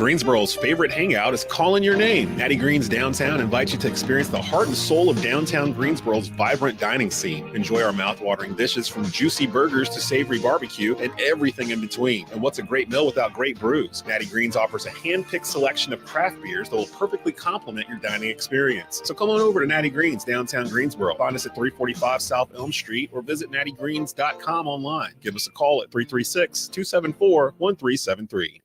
Greensboro's favorite hangout is calling your name. Natty Green's Downtown invites you to experience the heart and soul of downtown Greensboro's vibrant dining scene. Enjoy our mouth-watering dishes from juicy burgers to savory barbecue and everything in between. And what's a great meal without great brews? Natty Green's offers a hand-picked selection of craft beers that will perfectly complement your dining experience. So come on over to Natty Green's downtown Greensboro. Find us at 345 South Elm Street or visit nattygreens.com online. Give us a call at 336-274-1373.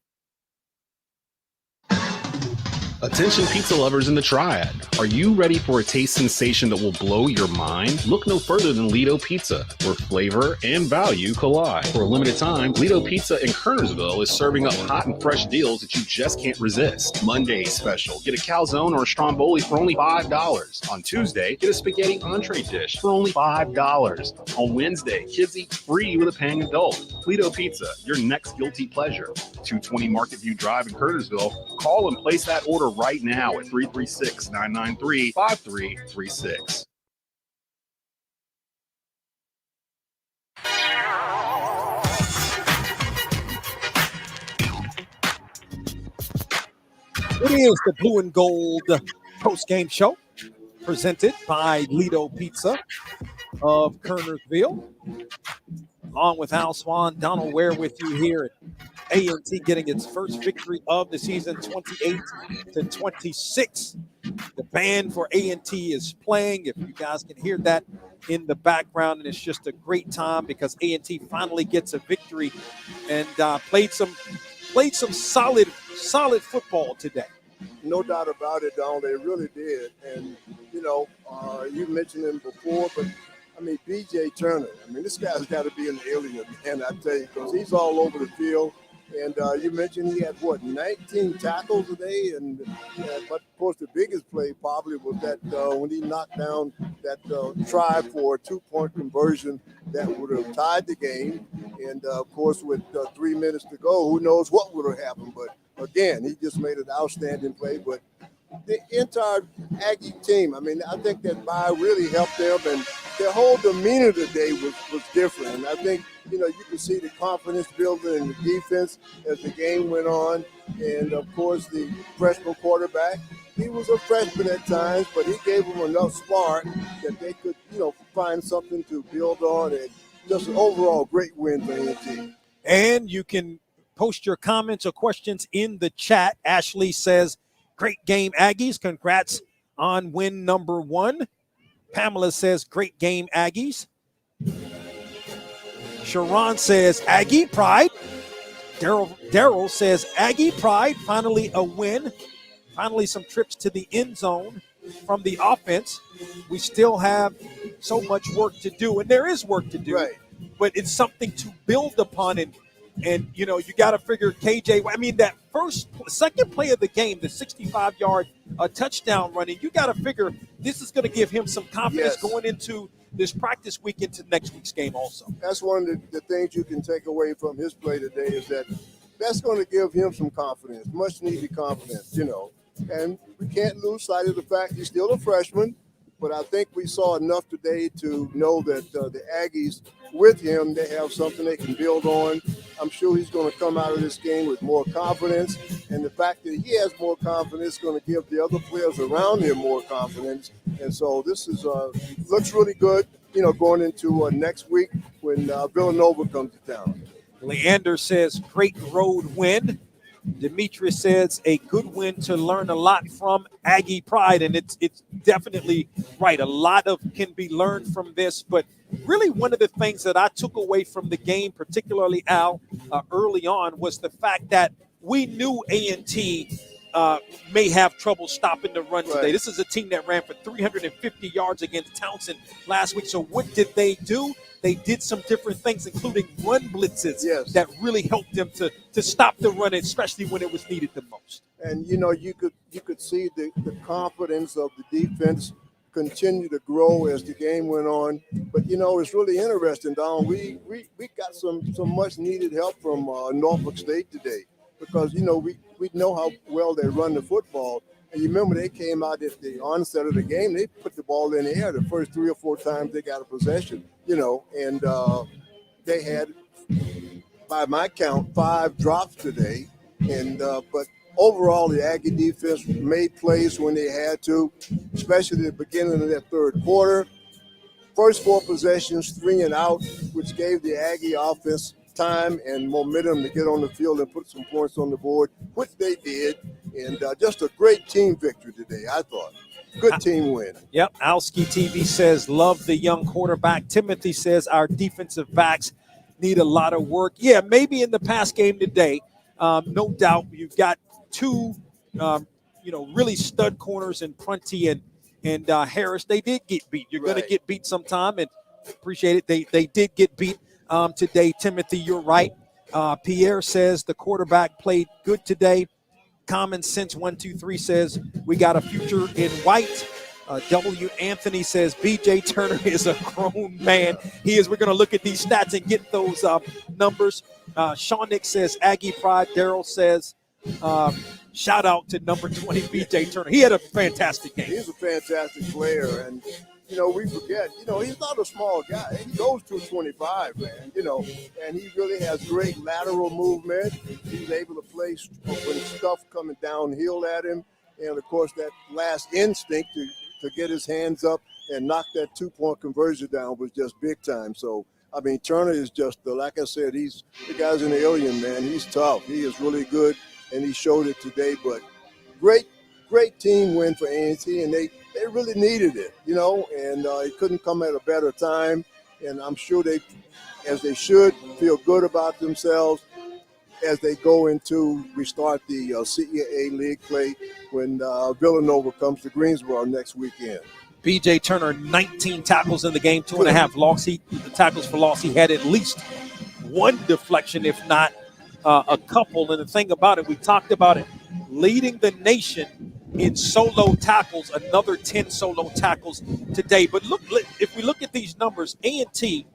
Attention pizza lovers in the Triad. Are you ready for a taste sensation that will blow your mind? Look no further than Lido Pizza, where flavor and value collide. For a limited time, Lido Pizza in Kernersville is serving up hot and fresh deals that you just can't resist. Monday special, get a calzone or a stromboli for only $5. On Tuesday, get a spaghetti entree dish for only $5. On Wednesday, kids eat free with a paying adult. Lido Pizza, your next guilty pleasure. 220 Market View Drive in Kernersville. Call and place that order right now at 336-993-5336. It is the Blue and Gold post-game show presented by Lido Pizza of Kernersville. Along with Al Swan, Donald Ware with you here at A&T getting its first victory of the season, 28-26. The band for A&T is playing. If you guys can hear that in the background, and it's just a great time because A&T finally gets a victory and played some solid football today. No doubt about it, Donald. They really did. And, you mentioned him before, but B.J. Turner. This guy's got to be an alien, man, I tell you, because he's all over the field. And you mentioned he had, 19 tackles today? But, of course, the biggest play probably was that when he knocked down that try for a two-point conversion that would have tied the game. And, of course, with 3 minutes to go, who knows what would have happened. But, again, he just made an outstanding play. But the entire Aggie team, I think that bye really helped them, and their whole demeanor today was different. And I think, you could see the confidence building in the defense as the game went on. And, of course, the freshman quarterback, he was a freshman at times, but he gave them enough spark that they could, find something to build on. And just an overall great win for A&T. And you can post your comments or questions in the chat. Ashley says, great game, Aggies. Congrats on win number 1. Pamela says, great game, Aggies. Sharon says, Aggie pride. Daryl says, Aggie pride. Finally a win. Finally some trips to the end zone from the offense. We still have so much work to do, and there is work to do. Right. But it's something to build upon, and you got to figure KJ. That second play of the game, the 65-yard touchdown running, you got to figure this is going to give him some confidence going into this practice week into next week's game also. That's one of the things you can take away from his play today is that's going to give him some confidence, much-needed confidence, And we can't lose sight of the fact he's still a freshman, but I think we saw enough today to know that the Aggies, with him, they have something they can build on. I'm sure he's going to come out of this game with more confidence, and the fact that he has more confidence is going to give the other players around him more confidence. And so this is looks really good, going into next week when Villanova comes to town. Leander says, great road win. Demetrius says, a good win to learn a lot from Aggie pride, and it's definitely right. A lot can be learned from this, but really one of the things that I took away from the game, particularly Al, early on, was the fact that we knew A&T may have trouble stopping the run today. This is a team that ran for 350 yards against Townsend last week. So what did they do? They did some different things, including run blitzes that really helped them to stop the run, especially when it was needed the most. And, you could see the confidence of the defense continue to grow as the game went on. But, it's really interesting, Don. We got some much needed help from Norfolk State today because, we know how well they run the football. And you remember they came out at the onset of the game, they put the ball in the air the first 3 or 4 times they got a possession, and they had, by my count, 5 drops today. And but overall, the Aggie defense made plays when they had to, especially at the beginning of that third quarter. First 4 possessions, 3 and out, which gave the Aggie offense time and momentum to get on the field and put some points on the board, which they did. And just a great team victory today, I thought. Good team win. Yep. Alski TV says, love the young quarterback. Timothy says, our defensive backs need a lot of work. Yeah, maybe in the pass game today, no doubt. You've got 2, really stud corners in Prunty and Harris. They did get beat. You're going to get beat sometime, and appreciate it. They did get beat today. Timothy, you're right. Pierre says the quarterback played good today. Common Sense 123 says we got a future in white. W. Anthony says B.J. Turner is a grown man. He is. We're going to look at these stats and get those numbers. Sean Nick says Aggie Pride. Daryl says shout out to number 20, B.J. Turner. He had a fantastic game. He's a fantastic player, and we forget, he's not a small guy. He goes 225, man, and he really has great lateral movement. He's able to play when stuff coming downhill at him. And, of course, that last instinct to get his hands up and knock that 2-point conversion down was just big time. So, Turner is just, like I said, the guy's an alien, man. He's tough. He is really good, and he showed it today. But great team win for A&T, and they really needed it, and it couldn't come at a better time. And I'm sure they should, feel good about themselves as they go into restart the CAA League play when Villanova comes to Greensboro next weekend. B.J. Turner, 19 tackles in the game, 2.5 loss. The tackles for loss, he had at least one deflection, if not a couple. And the thing about it, we talked about it, leading the nation in solo tackles, another 10 solo tackles today. But look, if we look at these numbers, A&T,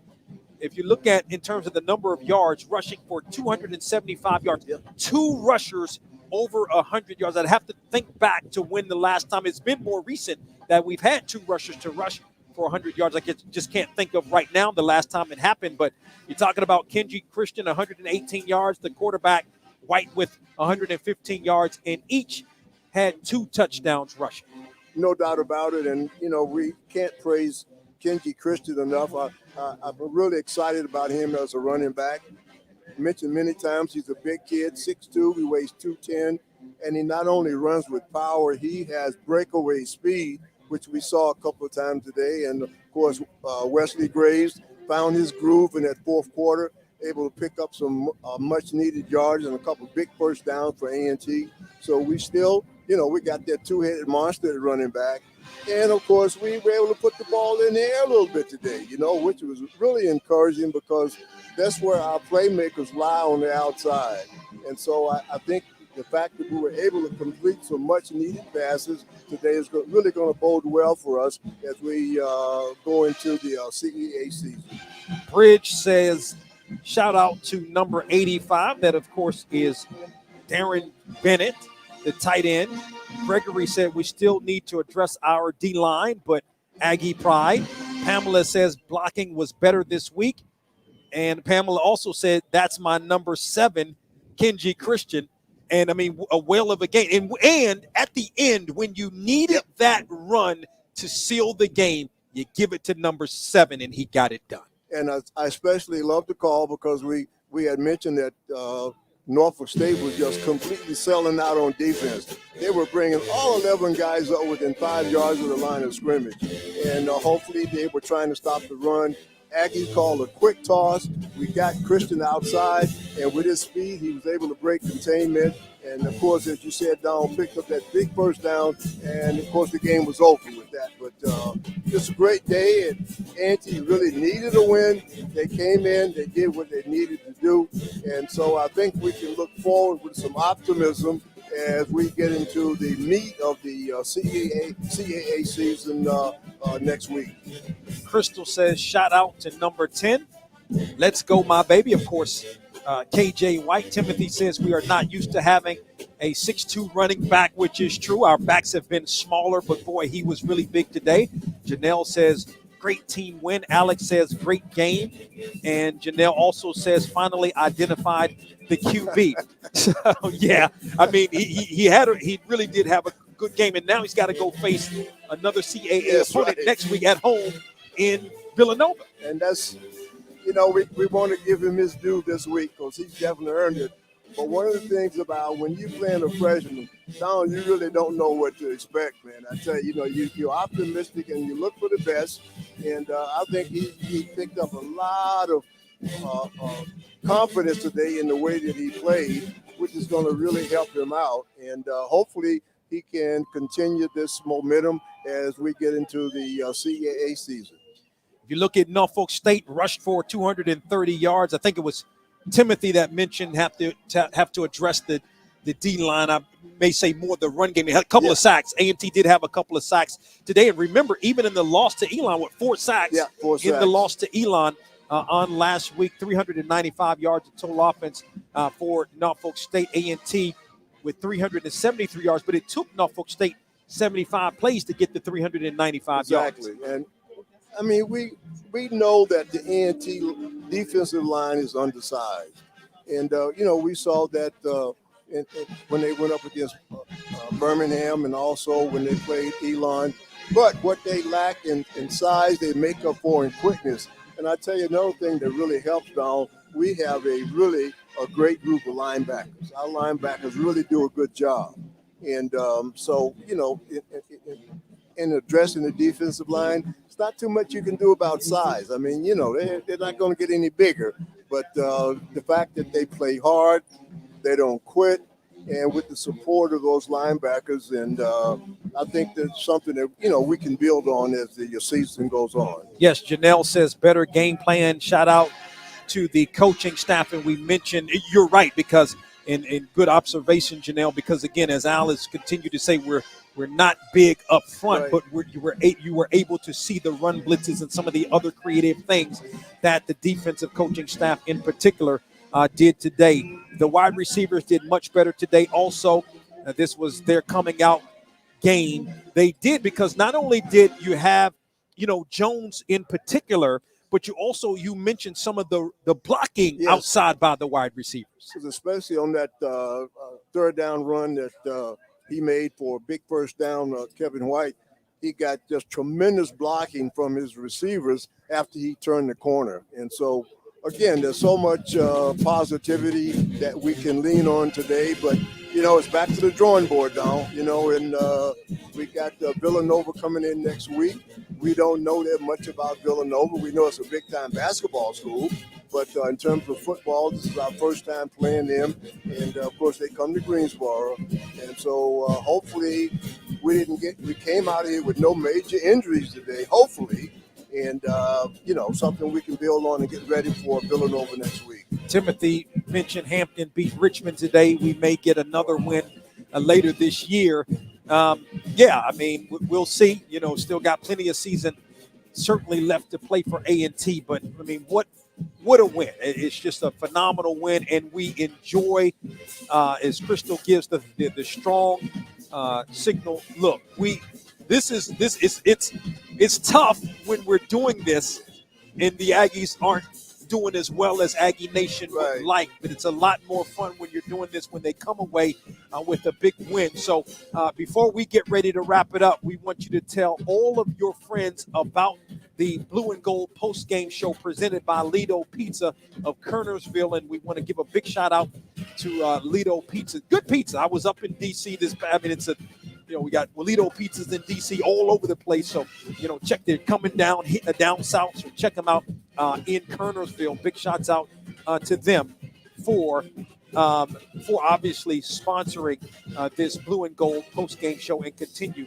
if you look at in terms of the number of yards, rushing for 275 yards, 2 rushers over 100 yards. I'd have to think back to when the last time, it's been more recent that we've had 2 rushers to rush for 100 yards. I just can't think of right now the last time it happened. But you're talking about Kenji Christian, 118 yards, the quarterback, White with 115 yards, and each had 2 touchdowns rushing. No doubt about it. And, we can't praise Kenji Christian enough. I'm really excited about him as a running back. Mentioned many times, he's a big kid, 6'2", he weighs 210, and he not only runs with power, he has breakaway speed, which we saw a couple of times today. And, of course, Wesley Graves found his groove in that fourth quarter, able to pick up some much-needed yards and a couple big first downs for A&T. So we still, we got that 2-headed monster at running back. And, of course, we were able to put the ball in the air a little bit today, which was really encouraging because that's where our playmakers lie on the outside. And so I think the fact that we were able to complete some much-needed passes today is really going to bode well for us as we go into the CEA season. Bridge says, shout out to number 85. That, of course, is Darren Bennett, the tight end. Gregory said we still need to address our D-line, but Aggie Pride. Pamela says blocking was better this week. And Pamela also said that's my number 7, Kenji Christian. And, a whale of a game. And at the end, when you needed that run to seal the game, you give it to number 7, and he got it done. And I especially love the call because we had mentioned that Norfolk State was just completely selling out on defense. They were bringing all 11 guys up within 5 yards of the line of scrimmage. And hopefully they were trying to stop the run. Aggie called a quick toss. We got Christian outside, and with his speed, he was able to break containment. And, of course, as you said, Don picked up that big first down, and, of course, the game was over with that. But just a great day, and A&T really needed a win. They came in, they did what they needed to do, and so I think we can look forward with some optimism as we get into the meat of the CAA season next week. Crystal says, shout out to number 10. Let's go, my baby. Of course, KJ White. Timothy says we are not used to having a 6'2" running back, which is true. Our backs have been smaller, but boy, he was really big today. Janelle says great team win. Alex says great game. And Janelle also says finally identified the QB. So, yeah, I mean, he really did have a good game. And now he's got to go face another CAA opponent next week at home in Villanova. And that's, we want to give him his due this week because he's definitely earned it. But one of the things about when you're playing a freshman, Don, you really don't know what to expect, man. I tell you, you're optimistic and you look for the best. And I think he picked up a lot of confidence today in the way that he played, which is going to really help him out. And hopefully he can continue this momentum as we get into the CAA season. If you look at Norfolk State, rushed for 230 yards. I think it was Timothy that mentioned have to address the D-line. I may say more the run game. They had a couple of sacks. A&T did have a couple of sacks today. And remember, even in the loss to Elon, with 4 sacks in the loss to Elon on last week, 395 yards of total offense for Norfolk State. A&T with 373 yards, but it took Norfolk State 75 plays to get the 395 yards. Exactly. And I mean, we know that the A&T defensive line is undersized. And, we saw that when they went up against Birmingham and also when they played Elon. But what they lack in size, they make up for in quickness. And I tell you another thing that really helps, Don, we have a great group of linebackers. Our linebackers really do a good job. And so, in addressing the defensive line, it's not too much you can do about size. I mean, they're not going to get any bigger. But the fact that they play hard, they don't quit, and with the support of those linebackers, and I think that's something that, we can build on as the season goes on. Yes, Janelle says better game plan. Shout out to the coaching staff. And we mentioned, you're right, because in good observation, Janelle, because, again, as Al has continued to say, we're not big up front, but you were able to see the run blitzes and some of the other creative things that the defensive coaching staff in particular did today. The wide receivers did much better today also. This was their coming out game. They did, because not only did you have, Jones in particular, but you mentioned some of the blocking outside by the wide receivers. Especially on that third down run that he made for a big first down, Kevin White. He got just tremendous blocking from his receivers after he turned the corner. And so, again, there's so much positivity that we can lean on today. But, it's back to the drawing board now, and we got Villanova coming in next week. We don't know that much about Villanova. We know it's a big-time basketball school. But in terms of football, this is our first time playing them. And, of course, they come to Greensboro. And so hopefully we came out of here with no major injuries today, hopefully. And, something we can build on and get ready for Villanova next week. Timothy mentioned Hampton beat Richmond today. We may get another win later this year. We'll see. Still got plenty of season certainly left to play for A&T. But, I mean, what a win. It's just a phenomenal win, and we enjoy, as Crystal gives the strong signal. Look, it's tough when we're doing this and the Aggies aren't doing as well as Aggie Nation would like, but it's a lot more fun when you're doing this, when they come away with a big win. So before we get ready to wrap it up, we want you to tell all of your friends about the Blue and Gold post-game show presented by Lido Pizza of Kernersville, and we want to give a big shout out to Lido Pizza. Good pizza. I was up in D.C. we got Lido Pizzas in D.C. all over the place. So, they're coming down, hitting down south. So check them out in Kernersville. Big shouts out to them for obviously sponsoring this Blue and Gold post-game show and continue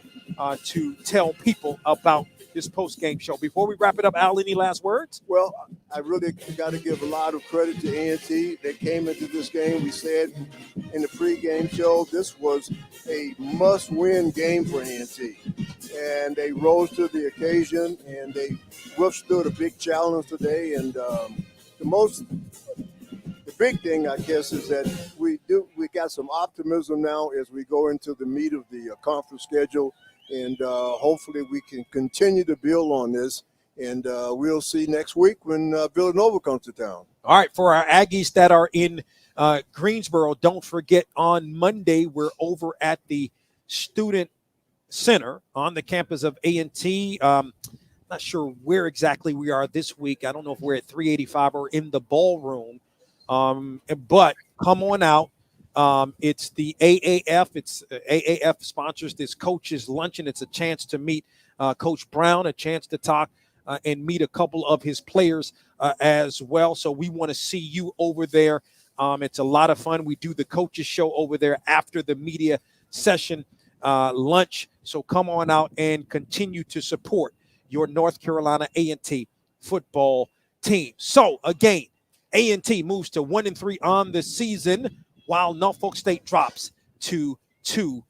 to tell people about this post-game show. Before we wrap it up, Al, any last words? Well, I really got to give a lot of credit to A&T. They came into this game, we said in the pregame show, this was a must-win game for A&T. And they rose to the occasion, and they withstood a big challenge today. And the big thing, I guess, is that we got some optimism now as we go into the meat of the conference schedule. And hopefully we can continue to build on this And we'll see next week when Villanova comes to town. All right, for our Aggies that are in Greensboro, don't forget on Monday we're over at the Student Center on the campus of A&T. Not sure where exactly we are this week. I don't know if we're at 385 or in the ballroom. But come on out. It's the AAF. It's AAF sponsors this coach's luncheon. It's a chance to meet Coach Brown, a chance to talk and meet a couple of his players as well. So we want to see you over there. It's a lot of fun. We do the coaches show over there after the media session lunch. So come on out and continue to support your North Carolina A&T football team. So again, A&T moves to 1-3 on the season, while Norfolk State drops to 2-3.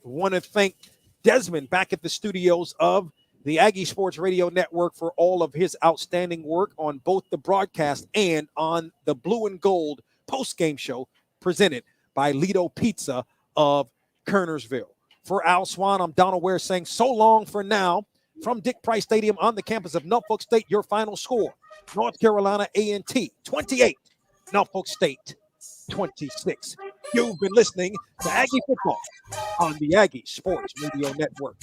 Want to thank Desmond back at the studios of the Aggie Sports Radio Network for all of his outstanding work on both the broadcast and on the Blue and Gold post-game show presented by Lido Pizza of Kernersville. For Al Swan, I'm Donald Ware saying so long for now from Dick Price Stadium on the campus of Norfolk State. Your final score, North Carolina A&T 28, Norfolk State 26. You've been listening to Aggie Football on the Aggie Sports Radio Network.